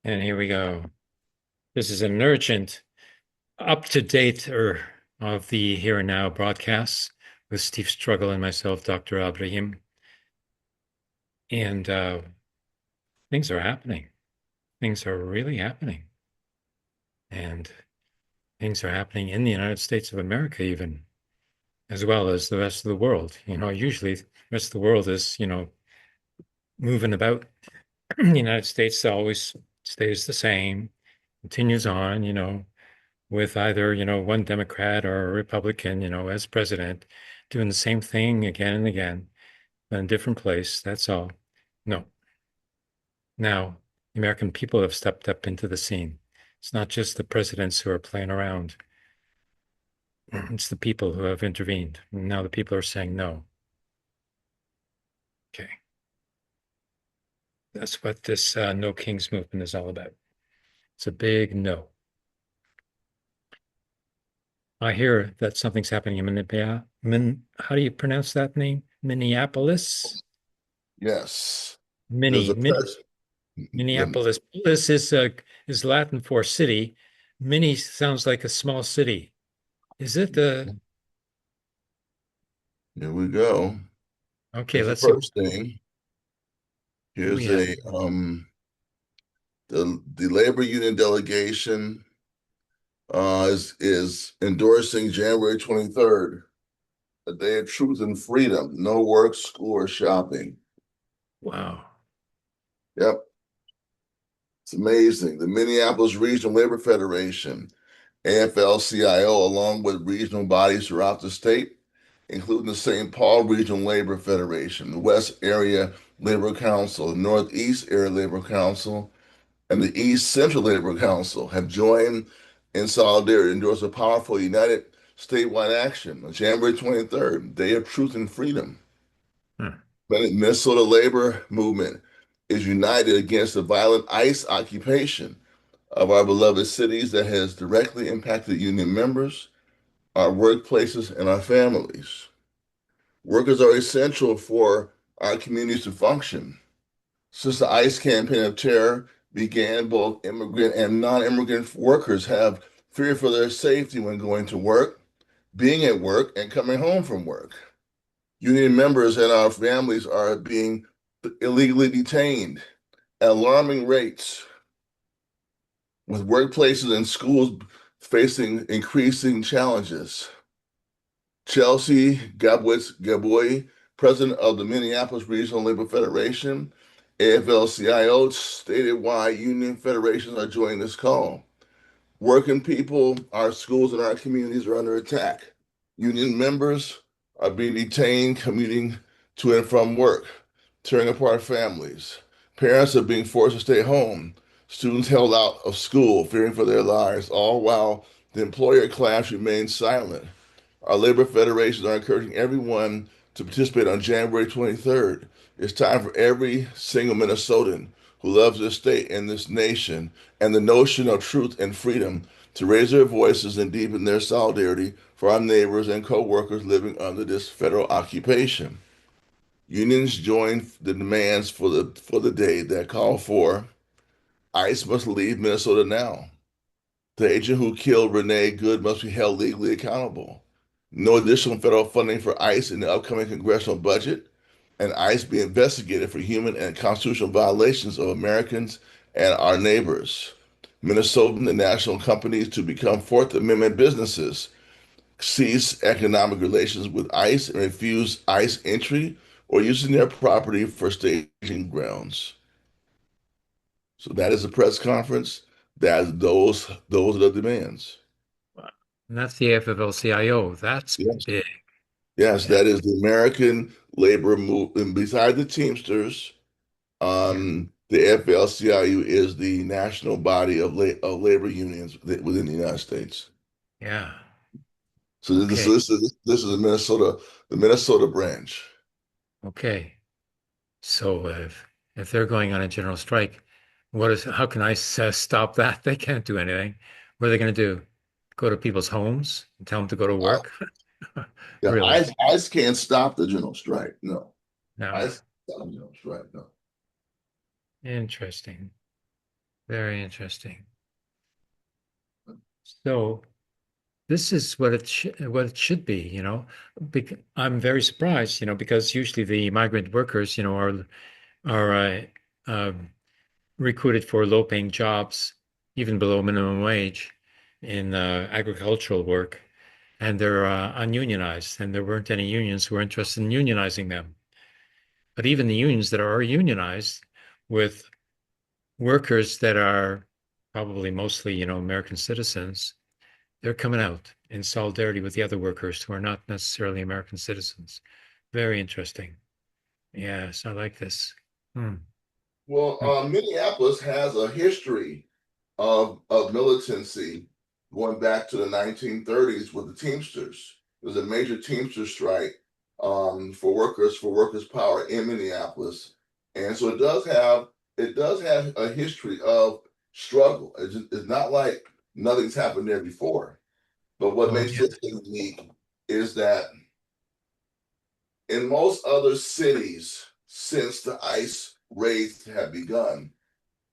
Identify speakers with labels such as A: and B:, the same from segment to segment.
A: And here we go. This is an urgent, up-to-date of the Here and Now broadcasts with Steve Struggle and myself, Dr. Abrahim. And things are happening. Things are really happening. And things are happening in the United States of America, even, as well as the rest of the world. Usually the rest of the world is, moving about. The United States always stays the same, continues on, with either, one Democrat or a Republican, as president, doing the same thing again and again, but in a different place. That's all. No. Now, the American people have stepped up into the scene. It's not just the presidents who are playing around. It's the people who have intervened. Now the people are saying no. Okay. That's what this No Kings movement is all about. It's a big no. I hear that something's happening in Minneapolis. How do you pronounce that name? Minneapolis?
B: Yes, there's
A: Mini,
B: a
A: Min,
B: press. The,
A: Minneapolis. Polis is Latin for city. Mini sounds like a small city. Is it the
B: here we go.
A: okay,
B: Here's the
A: let's see
B: first thing.
A: what we
B: Here's
A: have.
B: the labor union delegation is endorsing January 23rd, a day of truth and freedom. No work, school, or shopping.
A: Wow.
B: Yep, it's amazing. The Minneapolis Regional Labor Federation, AFL-CIO, along with regional bodies throughout the state, including the St. Paul Regional Labor Federation, the West Area Labor Council, the Northeast Area Labor Council, and the East Central Labor Council, have joined in solidarity to endorse a powerful united statewide action on January 23rd, Day of Truth and Freedom.
A: Hmm.
B: The Minnesota labor movement is united against the violent ICE occupation of our beloved cities that has directly impacted union members, our workplaces, and our families. Workers are essential for our communities to function. Since the ICE campaign of terror began, both immigrant and non-immigrant workers have fear for their safety when going to work, being at work, and coming home from work. Union members and our families are being illegally detained at alarming rates, with workplaces and schools facing increasing challenges. Chelsea Gabwitz Gaboy, president of the Minneapolis Regional Labor Federation, AFL-CIO, stated why union federations are joining this call. Working people, our schools, and our communities are under attack. Union members are being detained commuting to and from work, tearing apart families. Parents are being forced to stay home. Students held out of school, fearing for their lives, all while the employer class remains silent. Our labor federations are encouraging everyone to participate on January 23rd. It's time for every single Minnesotan who loves this state and this nation and the notion of truth and freedom to raise their voices and deepen their solidarity for our neighbors and co-workers living under this federal occupation. Unions join the demands for the day that call for ICE must leave Minnesota now. The agent who killed Renee Good must be held legally accountable. No additional federal funding for ICE in the upcoming congressional budget, and ICE be investigated for human and constitutional violations of Americans and our neighbors. Minnesotan and national companies to become Fourth Amendment businesses, cease economic relations with ICE and refuse ICE entry or using their property for staging grounds. So that is a press conference. Those are the demands.
A: And that's the AFL-CIO. That's
B: Yes.
A: big.
B: Yes,
A: Yeah.
B: that is the American labor movement. Beside the Teamsters,
A: Yeah.
B: the AFL-CIO is the national body of labor unions within the United States.
A: Yeah.
B: So
A: Okay.
B: this is the Minnesota branch.
A: Okay. So if they're going on a general strike, how can I stop that? They can't do anything. What are they going to do? Go to people's homes and tell them to go to
B: I,
A: work?
B: yeah,
A: Really?
B: ICE can't stop the general strike. No,
A: No.
B: ICE can't stop the general strike. No.
A: Interesting. Very interesting. So this is what it should be, I'm very surprised, because usually the migrant workers, are recruited for low-paying jobs, even below minimum wage, in agricultural work, and they're ununionized, and there weren't any unions who were interested in unionizing them. But even the unions that are unionized with workers that are probably mostly, American citizens, they're coming out in solidarity with the other workers who are not necessarily American citizens. Very interesting. Yes, I like this. Hmm.
B: Well,
A: Hmm.
B: Minneapolis has a history of militancy going back to the 1930s with the Teamsters. There was a major Teamster strike for workers' power in Minneapolis, and so it does have a history of struggle. It's not like nothing's happened there before. But what
A: Oh,
B: makes
A: yeah.
B: this thing unique is that in most other cities since the ice raids have begun,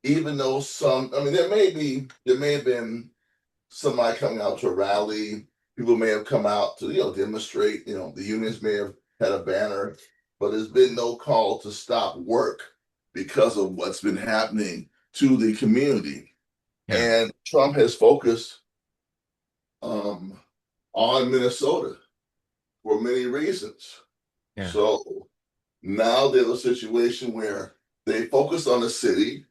B: even though I mean, there may have been somebody coming out to a rally. People may have come out to, demonstrate. The unions may have had a banner, but there's been no call to stop work because of what's been happening to the community.
A: Yeah.
B: And Trump has focused um, on Minnesota for many reasons.
A: Yeah.
B: So now there's a situation where they focus on the city,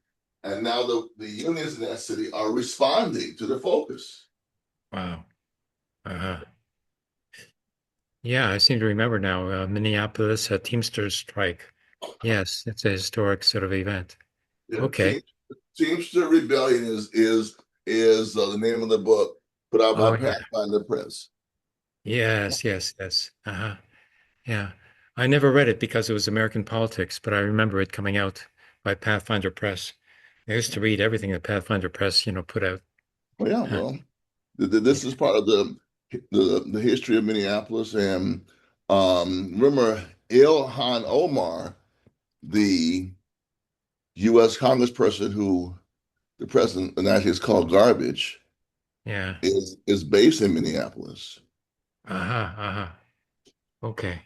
B: and now the unions in that city are responding to the focus.
A: Wow. Uh-huh. Yeah, I seem to remember now. Minneapolis Teamsters strike. Yes, it's a historic sort of event.
B: Yeah,
A: Okay.
B: Teamster Rebellion is the name of the book put out by
A: Oh, yeah.
B: Pathfinder Press.
A: Yes, yes, yes. Uh-huh. Yeah. I never read it because it was American politics, but I remember it coming out by Pathfinder Press. I used to read everything that Pathfinder Press, put out.
B: Well, yeah,
A: Huh.
B: well,
A: Yeah.
B: this is part of the history of Minneapolis, and remember Ilhan Omar, the U.S. Congressperson who the president of the United States called garbage,
A: Yeah.
B: is based in Minneapolis.
A: Uh-huh. Uh-huh. Okay.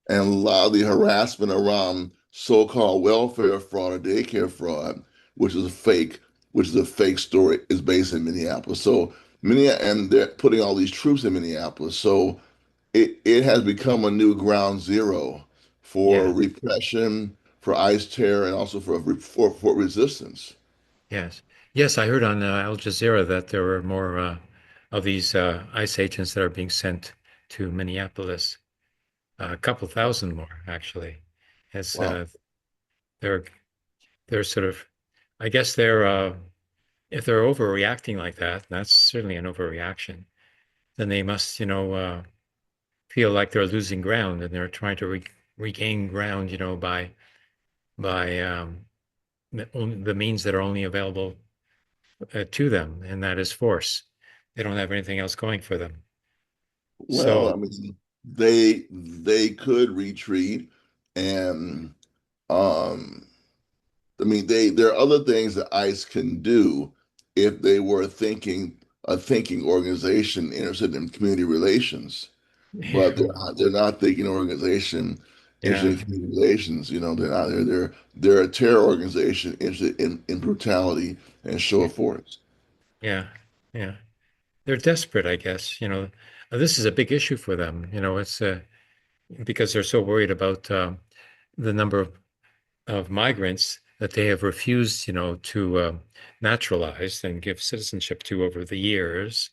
B: And a lot of the harassment around so-called welfare fraud or daycare fraud, which is a fake, which is a fake story, is based in Minneapolis. So and they're putting all these troops in Minneapolis. So it has become a new ground zero for
A: Yeah.
B: repression, for ICE terror, and also for resistance.
A: Yes. Yes, I heard on Al Jazeera that there were more of these ICE agents that are being sent to Minneapolis. A couple thousand more, actually. As
B: Wow.
A: they're they're sort of, I guess they're if they're overreacting like that, that's certainly an overreaction. Then they must, feel like they're losing ground and they're trying to regain ground, by the means that are only available to them, and that is force. They don't have anything else going for them.
B: Well, I
A: So,
B: mean, they could retreat and um I mean, there are other things that ICE can do if they were a thinking organization interested in community relations, but they're not thinking organization interested
A: yeah,
B: in community relations. They're not. They're a terror organization interested in brutality and show
A: yeah,
B: of force.
A: yeah, yeah. They're desperate, I guess. This is a big issue for them. It's because they're so worried about the number of migrants that they have refused, to naturalize and give citizenship to over the years,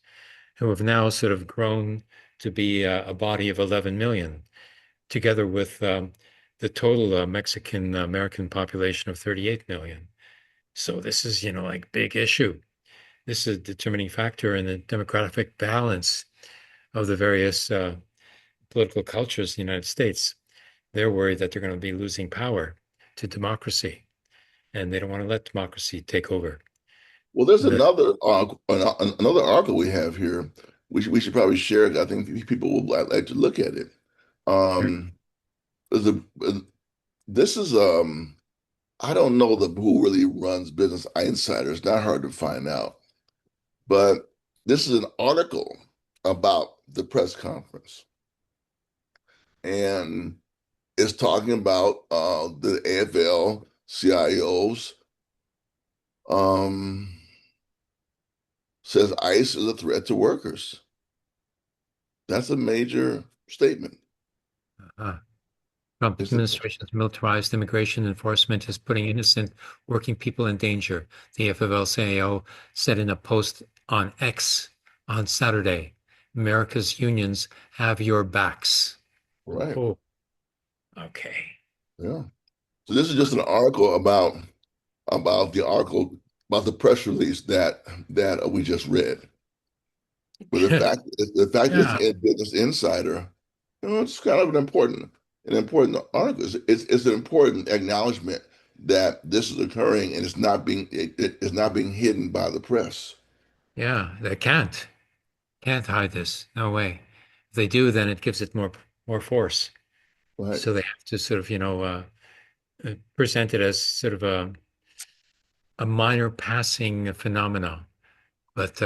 A: who have now sort of grown to be a body of 11 million, together with the total Mexican American population of 38 million. So this is, like big issue. This is a determining factor in the demographic balance of the various political cultures in the United States. They're worried that they're going to be losing power to democracy, and they don't want to let democracy take over.
B: Well, there's
A: The,
B: another article we have here. We should probably share it. I think people would like to look at it.
A: Hmm.
B: Um, there's a, this is I don't know who really runs Business Insider. It's not hard to find out. But this is an article about the press conference, and it's talking about the AFL CIOs um, says ICE is a threat to workers. That's a major statement.
A: Uh, Trump
B: It's a,
A: administration's militarized immigration enforcement is putting innocent working people in danger, the AFL-CIO said in a post on X on Saturday. America's unions have your backs.
B: right.
A: Oh, okay.
B: Yeah. So this is just an article about the article about the press release that we just read. But the fact it's
A: Yeah,
B: in Business Insider, it's kind of an important article. It's an important acknowledgement that this is occurring and it's not being hidden by the press.
A: yeah, they can't hide this. No way. If they do, then it gives it more force.
B: Right.
A: So they have to sort of, present it as sort of a minor passing phenomena. But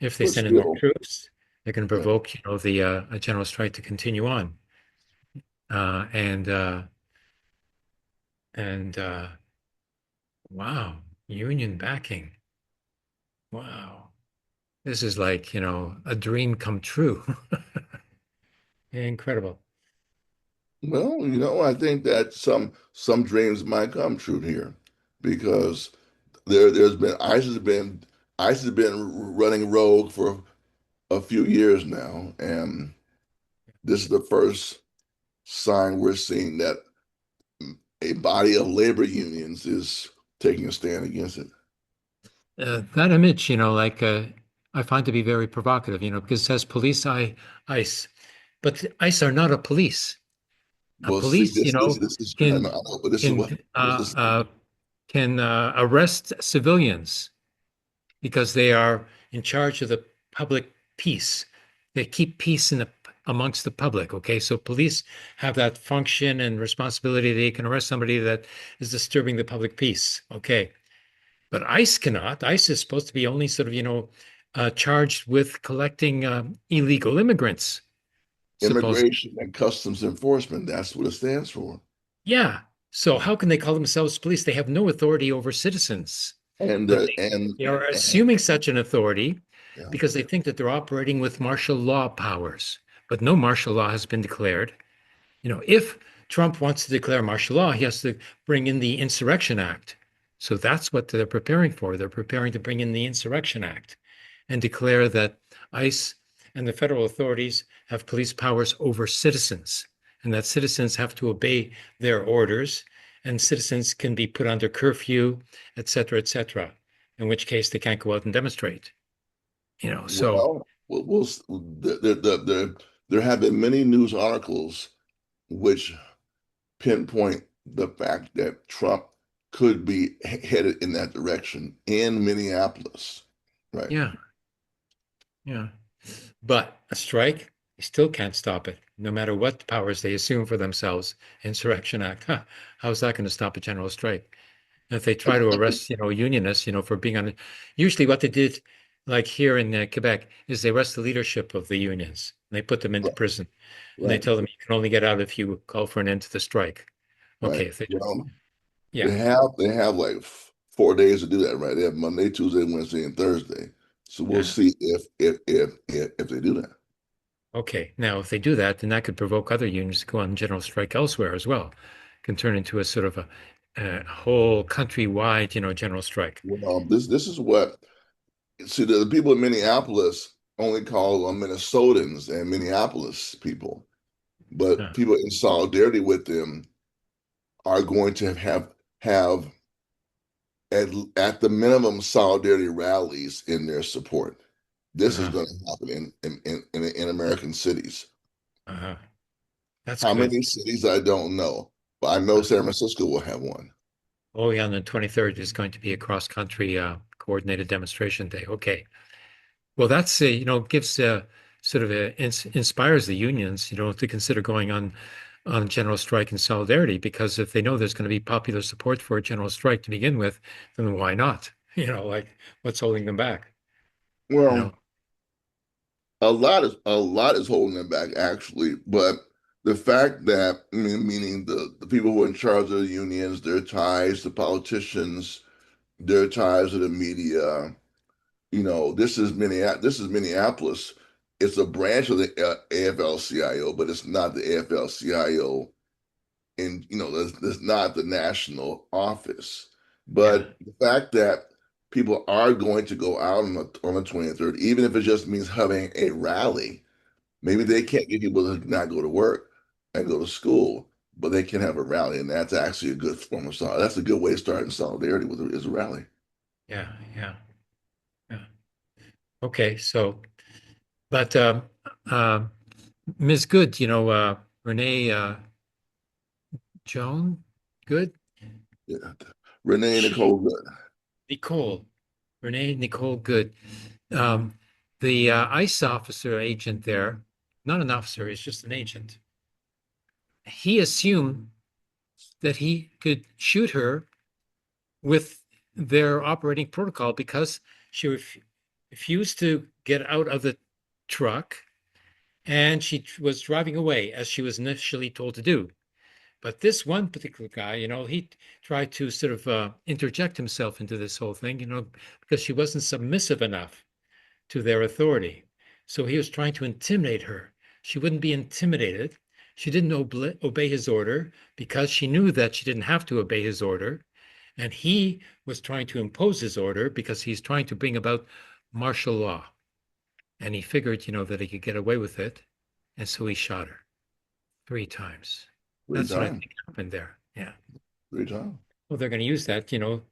A: if they
B: But
A: send in more
B: still,
A: troops, they can
B: yeah.
A: provoke, the a general strike to continue on. Uh, and uh, and wow, union backing. Wow, this is like, a dream come true. Incredible.
B: Well, I think that some dreams might come true here because there's been ICE has been running rogue for a few years now, and this is the first sign we're seeing that a body of labor unions is taking a stand against it.
A: That image, I find to be very provocative, because it says ICE, but ICE are not a police. A
B: Well, see,
A: police,
B: this is I
A: can
B: know, but this is
A: can
B: what this is.
A: arrest civilians because they are in charge of the public peace. They keep peace amongst the public. Okay, so police have that function and responsibility. They can arrest somebody that is disturbing the public peace. Okay, but ICE cannot. ICE is supposed to be only sort of, charged with collecting illegal immigrants. Supposed,
B: Immigration and Customs Enforcement. That's what it stands for.
A: yeah. So how can they call themselves police? They have no authority over citizens,
B: And
A: but
B: uh, and
A: they are
B: and
A: assuming such an authority
B: yeah,
A: because they think that they're operating with martial law powers. But no martial law has been declared. If Trump wants to declare martial law, he has to bring in the Insurrection Act. So that's what they're preparing for. They're preparing to bring in the Insurrection Act and declare that ICE and the federal authorities have police powers over citizens, and that citizens have to obey their orders, and citizens can be put under curfew, et cetera, et cetera, in which case they can't go out and demonstrate. So
B: there have been many news articles which pinpoint the fact that Trump could be headed in that direction in Minneapolis, right?
A: yeah, yeah. But a strike, you still can't stop it, no matter what powers they assume for themselves. Insurrection Act. Huh. How's that going to stop a general strike? And if they try to arrest, unionists, for being on, usually what they did, like here in Quebec, is they arrest the leadership of the unions. And they put them into
B: Right,
A: prison, and they
B: right,
A: tell them you can only get out if you call for an end to the strike.
B: right.
A: Okay, if they,
B: Well,
A: yeah,
B: they have like 4 days to do that, right? They have Monday, Tuesday, Wednesday, and Thursday. So we'll
A: yeah.
B: see if they do that.
A: Okay. Now, if they do that, then that could provoke other unions to go on general strike elsewhere as well. Can turn into a sort of a whole countrywide, general strike.
B: Well, this is what see the people in Minneapolis only call Minnesotans and Minneapolis people, but
A: Yeah.
B: people in solidarity with them are going to have at the minimum solidarity rallies in their support. This is
A: Uh-huh.
B: going to happen in American cities.
A: Uh-huh. That's
B: How
A: good.
B: many cities I don't know, but I know San Francisco will have one.
A: Oh, yeah, on the 23rd is going to be a cross-country coordinated demonstration day. Okay. Well, that's gives sort of inspires the unions, to consider going on on general strike in solidarity, because if they know there's going to be popular support for a general strike to begin with, then why not? Like what's holding them back? You know?
B: Well, a lot is holding them back actually, but the fact that meaning the people who are in charge of the unions, their ties to politicians, their ties to the media, this is Minneapolis. It's a branch of the AFL-CIO, but it's not the AFL-CIO, and that's not the national office.
A: Yeah,
B: But the fact that people are going to go out on the 23rd, even if it just means having a rally. Maybe they can't get people to not go to work and go to school, but they can have a rally, and that's actually a good form of solidarity. That's a good way to start in solidarity with is a rally.
A: yeah, yeah, yeah. Okay, so but Ms. Good, Renee Joan Good,
B: Yeah. Renee
A: she
B: Nicole Good.
A: Nicole, Renee Nicole Good. Um, the ICE officer agent there, not an officer, he's just an agent. He assumed that he could shoot her with their operating protocol because she refused to get out of the truck and she was driving away as she was initially told to do. But this one particular guy, he tried to sort of interject himself into this whole thing, because she wasn't submissive enough to their authority. So he was trying to intimidate her. She wouldn't be intimidated. She didn't obey his order because she knew that she didn't have to obey his order. And he was trying to impose his order because he's trying to bring about martial law. And he figured, that he could get away with it. And so he shot her 3 times.
B: Three
A: That's what I
B: times.
A: think happened there. Yeah.
B: 3 times.
A: Well, they're going to use that, to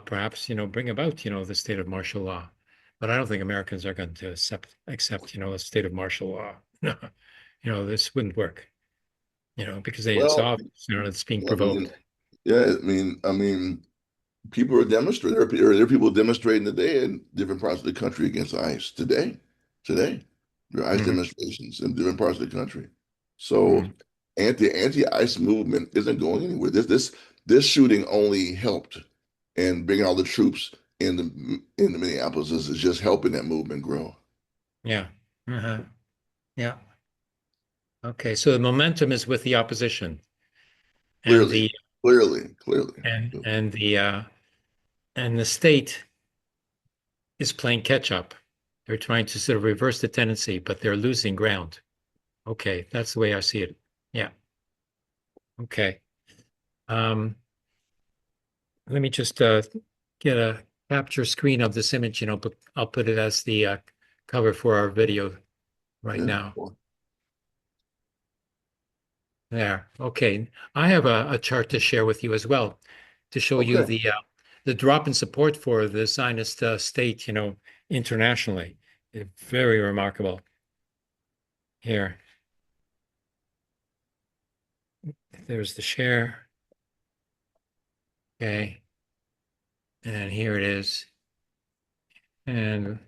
A: perhaps, bring about, the state of martial law. But I don't think Americans are going to accept, a state of martial law. No, this wouldn't work, because it's
B: Well,
A: obvious, it's being
B: I mean,
A: provoked.
B: yeah, I mean, people are demonstrating. There are people demonstrating today in different parts of the country against ICE today. Today, there are ICE
A: Hmm.
B: demonstrations in different parts of the country. So,
A: Hmm.
B: anti-ICE movement isn't going anywhere. This shooting only helped, and bringing all the troops in the Minneapolis is just helping that movement grow.
A: Yeah. Uh-huh. Yeah. Okay. So the momentum is with the opposition and
B: Clearly,
A: the
B: clearly, clearly.
A: and the state is playing catch up. They're trying to sort of reverse the tendency, but they're losing ground. Okay, that's the way I see it. Yeah. Okay. Um, Let me just get a capture screen of this image, but I'll put it as the cover for our video right
B: Yeah.
A: now. There. Okay. I have a chart to share with you as well to show you
B: Okay.
A: the drop in support for the Zionist state, internationally. Very remarkable. Here, there's the share. Okay. And here it is. And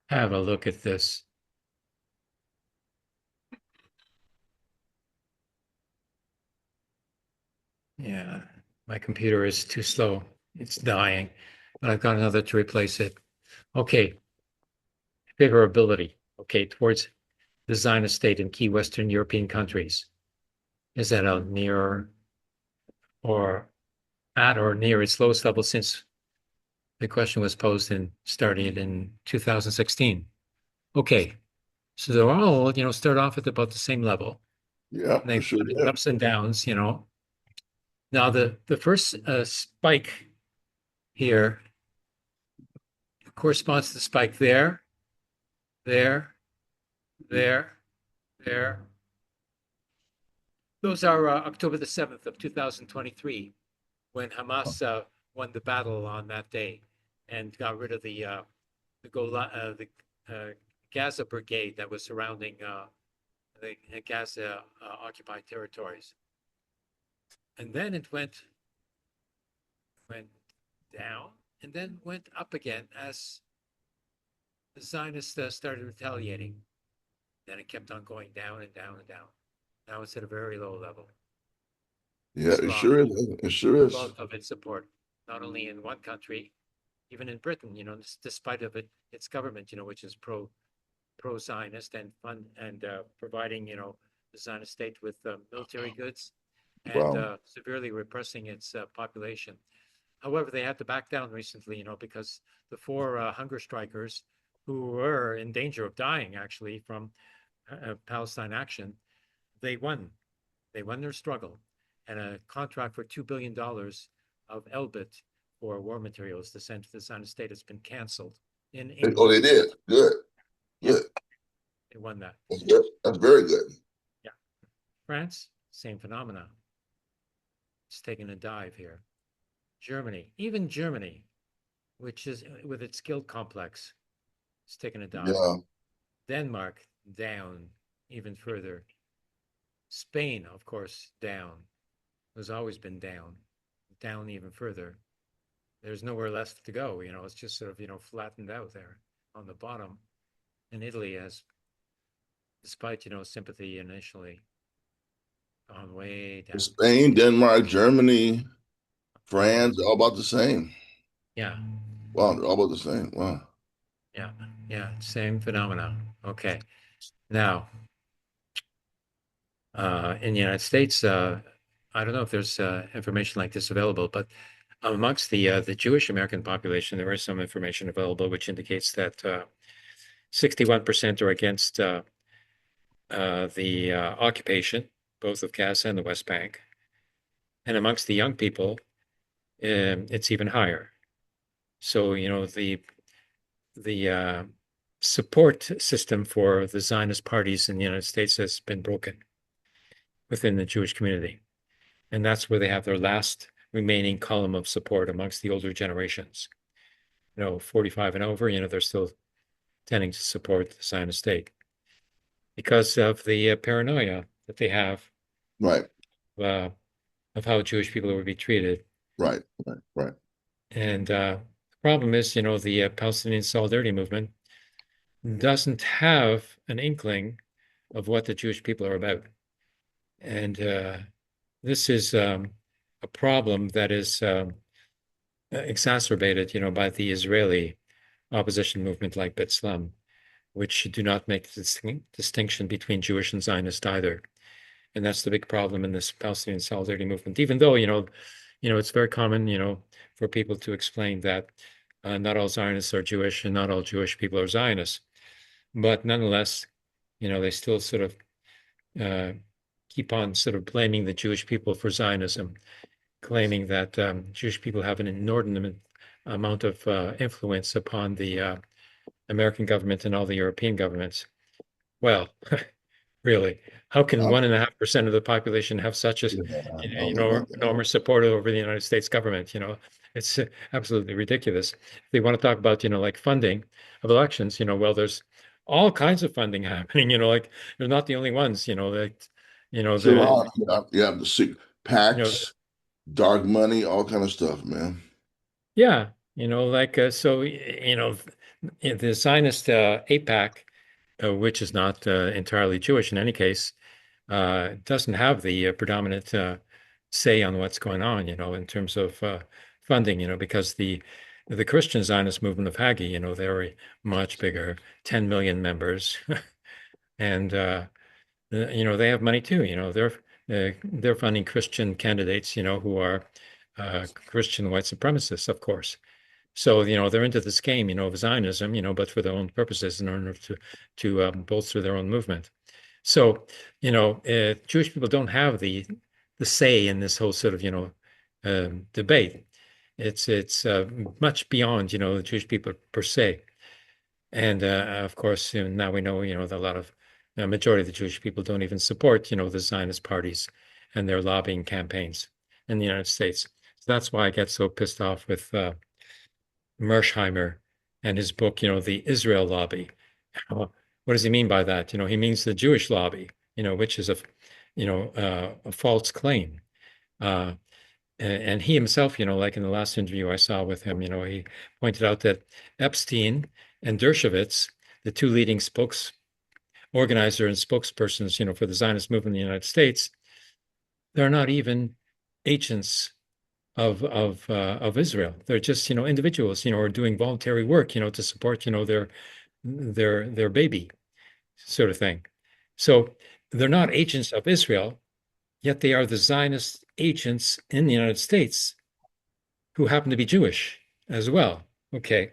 A: have a look at this. Yeah, my computer is too slow. It's dying, but I've got another to replace it. Okay, favorability. Okay, towards the Zionist state in key Western European countries. Is that a near or at or near its lowest level since the question was posed and started in 2016? Okay, so they're all, start off at about the same level.
B: Yeah,
A: And
B: for
A: they've
B: sure.
A: got
B: Yeah.
A: ups and downs. Now the first spike here corresponds to the spike there, there, there, there. Those are October the 7th of 2023, when Hamas won the battle on that day and got rid of the Gaza brigade that was surrounding the Gaza occupied territories. And then it went down and then went up again as the Zionists started retaliating. Then it kept on going down and down and down. Now it's at a very low level.
B: Yeah, it
A: Islam
B: sure is. It sure is.
A: of its support, not only in one country, even in Britain, despite of its government, which is pro Zionist and fund and providing, the Zionist state with military goods and
B: Wow.
A: severely repressing its population. However, they had to back down recently, because the four hunger strikers who were in danger of dying actually from Palestine action, they won. They won their struggle, and a contract for $2 billion of Elbit for war materials to send to the Zionist state has been canceled in
B: Oh, they
A: England.
B: did. Good.
A: Yeah,
B: Good.
A: they won that.
B: That's good. That's very good.
A: Yeah. France, same phenomena. It's taking a dive here. Germany, even Germany, which is with its guilt complex, it's taking a dive.
B: Yeah.
A: Denmark, down even further. Spain, of course, down. Has always been down, down even further. There's nowhere left to go. It's just sort of, flattened out there on the bottom. And Italy has, despite, sympathy initially, gone way down.
B: Spain, Denmark, Germany,
A: All,
B: France, all about the same.
A: yeah,
B: Wow, they're all about the same. Wow.
A: yeah, yeah, same phenomena. Okay. Now, in the United States, I don't know if there's information like this available, but amongst the Jewish American population, there is some information available which indicates that 61% are against the occupation, both of Gaza and the West Bank. And amongst the young people, it's even higher. So, the support system for the Zionist parties in the United States has been broken within the Jewish community. And that's where they have their last remaining column of support amongst the older generations. 45 and over, they're still tending to support the Zionist state because of the paranoia that they have
B: Right.
A: uh, of how Jewish people would be treated.
B: Right. Right. Right.
A: And the problem is, the Palestinian Solidarity Movement doesn't have an inkling of what the Jewish people are about. And this is a problem that is exacerbated, by the Israeli opposition movement like B'Tselem, which do not make the distinction between Jewish and Zionist either. And that's the big problem in this Palestinian Solidarity movement, even though, it's very common, for people to explain that not all Zionists are Jewish and not all Jewish people are Zionists. But nonetheless, they still sort of uh, keep on sort of blaming the Jewish people for Zionism, claiming that Jewish people have an inordinate amount of influence upon the American government and all the European governments. Well, really, how can
B: Um,
A: 1.5% of the population have such a,
B: yeah, I don't know about that.
A: enormous support over the United States government? It's absolutely ridiculous. If they want to talk about, like funding of elections, well, there's all kinds of funding happening. Like they're not the only ones. That,
B: It's a
A: the,
B: lot. Yeah, yeah, the sick
A: you know,
B: packs, dark money, all kind of stuff, man.
A: yeah, like so, the Zionist AIPAC, which is not entirely Jewish in any case, doesn't have the predominant say on what's going on, in terms of funding, because the Christian Zionist movement of Haggai, they're much bigger, 10 million members, and they have money too. They're funding Christian candidates, who are Christian white supremacists, of course. So, they're into this game, of Zionism, but for their own purposes in order to bolster their own movement. So, Jewish people don't have the say in this whole sort of, debate. It's much beyond, the Jewish people per se. And of course, now we know, that a lot of majority of the Jewish people don't even support, the Zionist parties and their lobbying campaigns in the United States. So that's why I get so pissed off with Mersheimer and his book, The Israel Lobby. What does he mean by that? He means the Jewish lobby, which is a false claim. Uh, and he himself, like in the last interview I saw with him, he pointed out that Epstein and Dershowitz, the two leading spokespeople organizer and spokespersons, for the Zionist movement in the United States, they're not even agents of Israel. They're just, individuals, are doing voluntary work, to support, their baby sort of thing. So they're not agents of Israel, yet they are the Zionist agents in the United States who happen to be Jewish as well. Okay.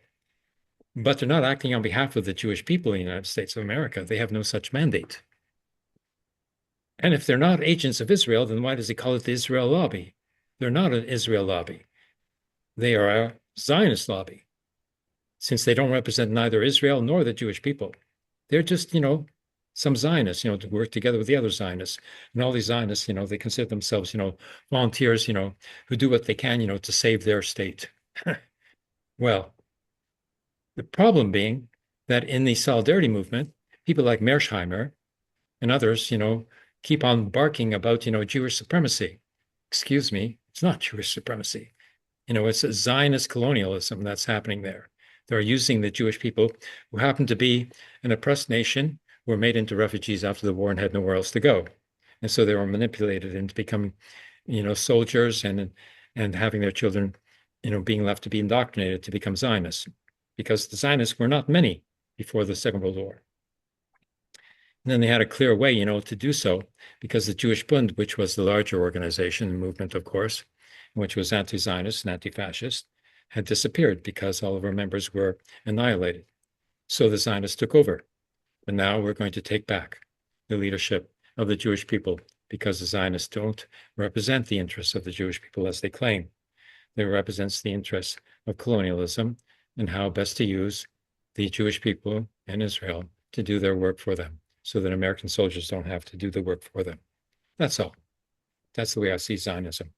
A: But they're not acting on behalf of the Jewish people in the United States of America. They have no such mandate. And if they're not agents of Israel, then why does he call it the Israel lobby? They're not an Israel lobby. They are a Zionist lobby, since they don't represent neither Israel nor the Jewish people. They're just, some Zionists, to work together with the other Zionists. And all these Zionists, they consider themselves, volunteers, who do what they can, to save their state. Well, the problem being that in the solidarity movement, people like Mearsheimer and others, keep on barking about, Jewish supremacy. Excuse me, it's not Jewish supremacy. It's a Zionist colonialism that's happening there. They're using the Jewish people who happen to be an oppressed nation, who were made into refugees after the war and had nowhere else to go. And so they were manipulated into becoming, soldiers and having their children, being left to be indoctrinated to become Zionists, because the Zionists were not many before the Second World War. And then they had a clear way, to do so, because the Jewish Bund, which was the larger organization and movement, of course, which was anti-Zionist and anti-fascist, had disappeared because all of our members were annihilated. So the Zionists took over. But now we're going to take back the leadership of the Jewish people, because the Zionists don't represent the interests of the Jewish people as they claim. They represents the interests of colonialism and how best to use the Jewish people in Israel to do their work for them, so that American soldiers don't have to do the work for them. That's all. That's the way I see Zionism.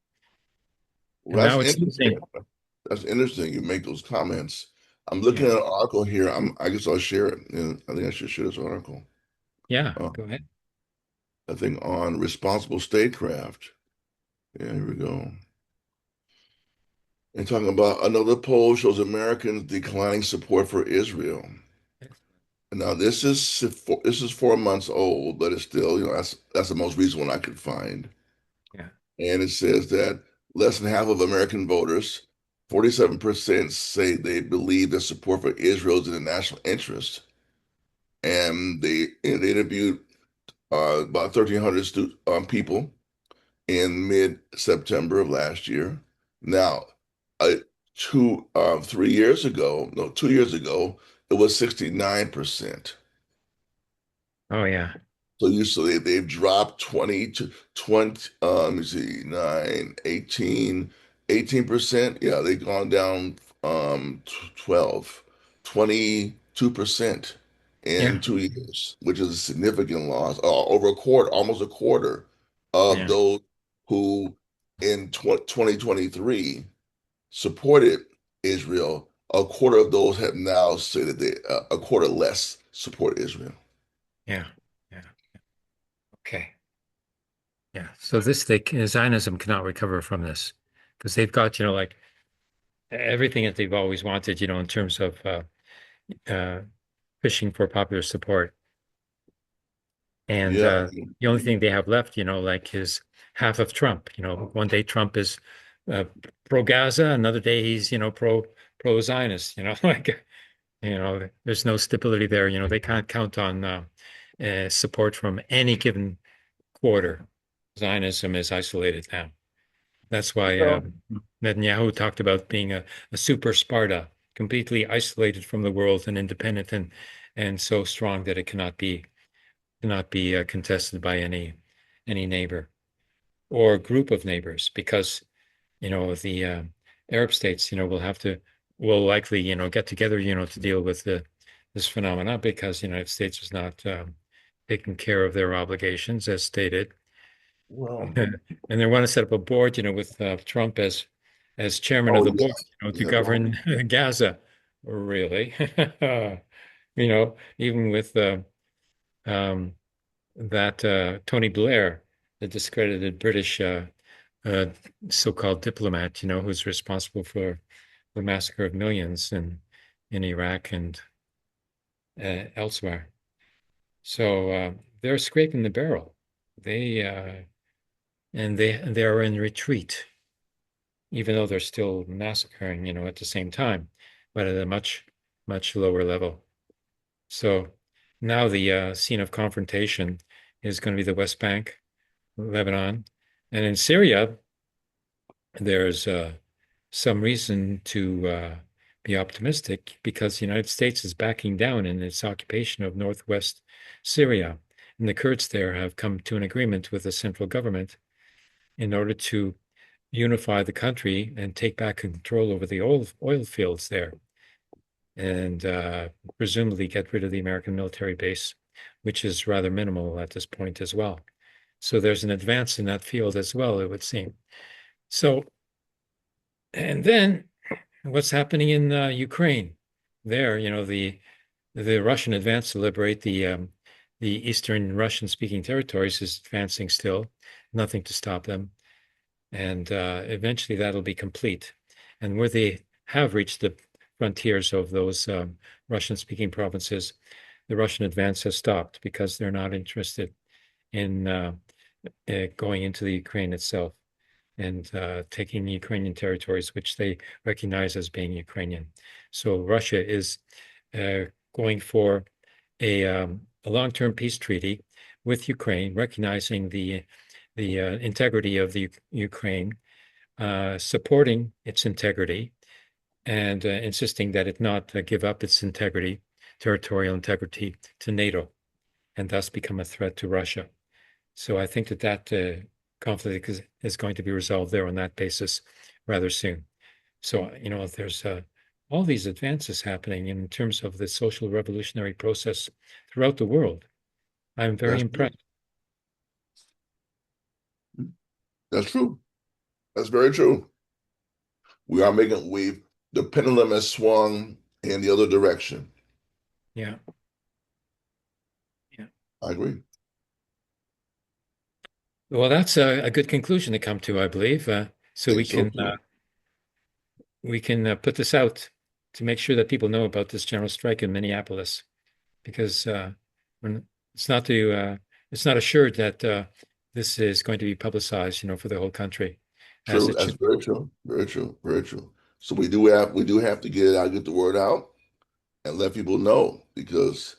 A: And
B: Well, that's
A: now it's losing.
B: interesting. That's interesting. You make those comments. I'm
A: Yeah.
B: looking at an article here. I guess I'll share it. And I think I should share this article.
A: Yeah.
B: Uh,
A: Go ahead.
B: I think on responsible statecraft. Yeah, here we go. And talking about another poll shows Americans declining support for Israel. Now this is 4 months old, but it's still, that's the most recent one I could find.
A: Yeah.
B: And it says that less than half of American voters, 47%, say they believe that support for Israel is in the national interest. And they interviewed about 1,300 people in mid-September of last year. Now, uh, 3 years ago, no, 2 years ago, it was 69%.
A: Oh, yeah.
B: They've dropped 20 to 20, let me see, 9, 18, 18%. Yeah, they've gone down 12, 22% in
A: Yeah.
B: 2 years, which is a significant loss. Over a quarter, almost a quarter of
A: Yeah.
B: those who in 2023 supported Israel, a quarter of those have now said that a quarter less support Israel.
A: Yeah. Yeah. Okay. Yeah. So Zionism cannot recover from this, because they've got, like everything that they've always wanted, in terms of uh, fishing for popular support. And
B: Yeah.
A: the only thing they have left, like, is half of Trump. One day Trump is uh, pro Gaza, another day he's, pro Zionist. Like, there's no stability there. They can't count on support from any given quarter. Zionism is isolated now. That's why
B: Well,
A: Netanyahu talked about being a super Sparta, completely isolated from the world and independent, and so strong that it cannot be contested by any neighbor or group of neighbors, because the Arab states will likely get together to deal with this phenomena, because the United States is not taking care of their obligations as stated.
B: well,
A: And they want to set up a board, with Trump as chairman of
B: oh
A: the board,
B: yes,
A: to
B: yeah, go
A: govern
B: on.
A: Gaza. Really? Even with um, that Tony Blair, the discredited British uh, so-called diplomat, who's responsible for the massacre of millions in Iraq and elsewhere. So they're scraping the barrel. They and they are in retreat, even though they're still massacring, at the same time, but at a much lower level. So now the scene of confrontation is going to be the West Bank, Lebanon, and in Syria, there's some reason to be optimistic because the United States is backing down in its occupation of northwest Syria. And the Kurds there have come to an agreement with the central government in order to unify the country and take back control over the oil fields there and presumably get rid of the American military base, which is rather minimal at this point as well. So there's an advance in that field as well, it would seem. So, and then what's happening in Ukraine? There, the Russian advance to liberate the eastern Russian-speaking territories is advancing still. Nothing to stop them, and eventually that'll be complete. And where they have reached the frontiers of those Russian-speaking provinces, the Russian advance has stopped because they're not interested in going into the Ukraine itself and taking Ukrainian territories, which they recognize as being Ukrainian. So Russia is uh, going for a long-term peace treaty with Ukraine, recognizing the integrity of the Ukraine, supporting its integrity, and insisting that it not give up its integrity, territorial integrity, to NATO, and thus become a threat to Russia. So I think that conflict is going to be resolved there on that basis rather soon. So, there's all these advances happening in terms of the social revolutionary process throughout the world. I'm very
B: That's true.
A: impressed.
B: That's true. That's very true. The pendulum has swung in the other direction.
A: Yeah, yeah.
B: I agree.
A: Well, that's a good conclusion to come to, I believe.
B: I
A: So
B: think so too.
A: we can put this out to make sure that people know about this general strike in Minneapolis, because when it's not to it's not assured that this is going to be publicized, for the whole country, as
B: True.
A: it
B: That's
A: should.
B: very true. Very true. Very true. So we do have to get it out, get the word out, and let people know because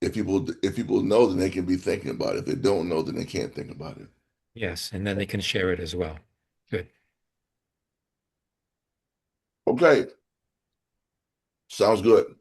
B: if people know, then they can be thinking about it. If they don't know, then they can't think about it.
A: Yes, and then they can share it as well. Good.
B: Okay. Sounds good.